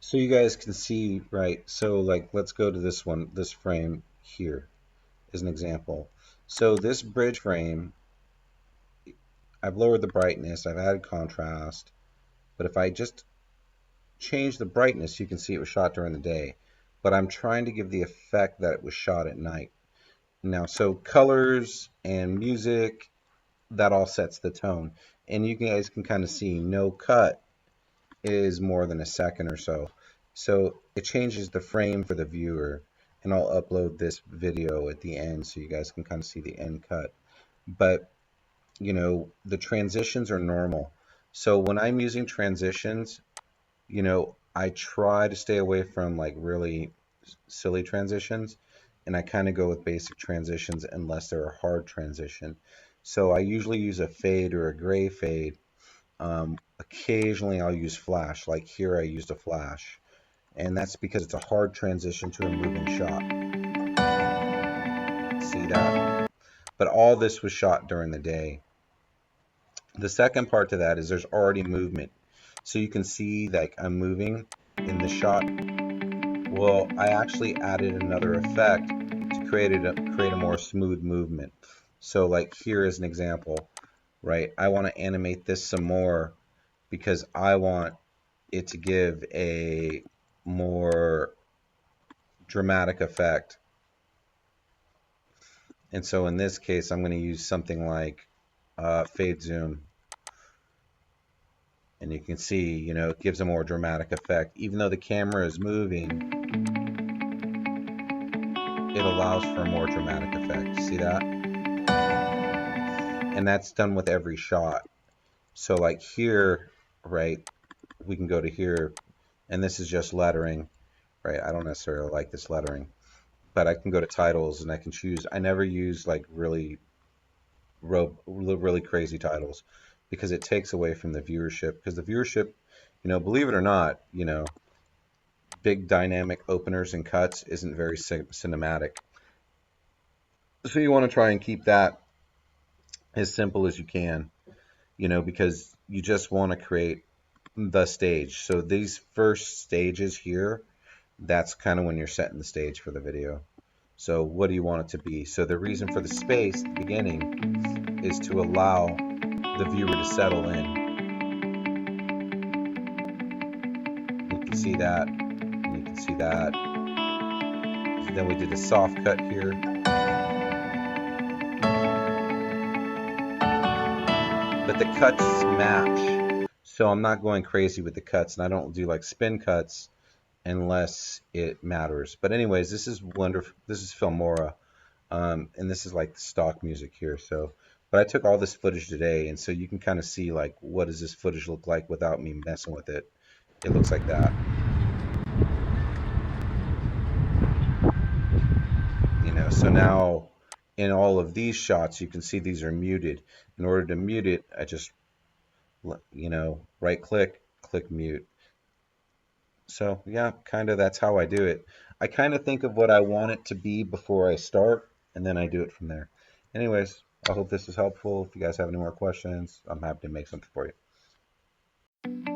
So you guys can see, right? So like, let's go to this one, this frame here as an example. So this bridge frame, I've lowered the brightness, I've added contrast, but if I just change the brightness, you can see it was shot during the day. But I'm trying to give the effect that it was shot at night. Now, so colors and music, that all sets the tone. And you guys can kind of see no cut is more than a second or so. So it changes the frame for the viewer. And I'll upload this video at the end so you guys can kind of see the end cut. But, you know, the transitions are normal. So when I'm using transitions, you know, I try to stay away from like really silly transitions, and I kind of go with basic transitions unless they're a hard transition. So I usually use a fade or a gray fade. Occasionally I'll use flash, like here I used a flash, and that's because it's a hard transition to a moving shot. See that? But all this was shot during the day. The second part to that is there's already movement. So you can see like I'm moving in the shot. Well, I actually added another effect to create a more smooth movement. So like here is an example, right? I want to animate this some more because I want it to give a more dramatic effect. And so in this case, I'm going to use something like fade zoom. And you can see, you know, it gives a more dramatic effect. Even though the camera is moving, it allows for a more dramatic effect. See that? And that's done with every shot. So like here, right, we can go to here, and this is just lettering, right? I don't necessarily like this lettering, but I can go to titles and I can choose. I never use like really crazy titles because it takes away from the viewership. Because the viewership, you know, believe it or not, you know, big dynamic openers and cuts isn't very cinematic. So you want to try and keep that as simple as you can, you know, because you just want to create the stage. So these first stages here, that's kind of when you're setting the stage for the video. So what do you want it to be? So the reason for the space at the beginning is to allow the viewer to settle in. You can see that, and you can see that. So then we did a soft cut here. But the cuts match. So I'm not going crazy with the cuts, and I don't do like spin cuts unless it matters. But anyways, this is wonderful. This is Filmora, and this is like the stock music here. So, but I took all this footage today, and so you can kind of see like what does this footage look like without me messing with it. It looks like that, you know. So now in all of these shots, you can see these are muted. In order to mute it, I just, you know, right click, click mute. So yeah, kind of that's how I do it. I kind of think of what I want it to be before I start, and then I do it from there. Anyways, I hope this is helpful. If you guys have any more questions, I'm happy to make something for you.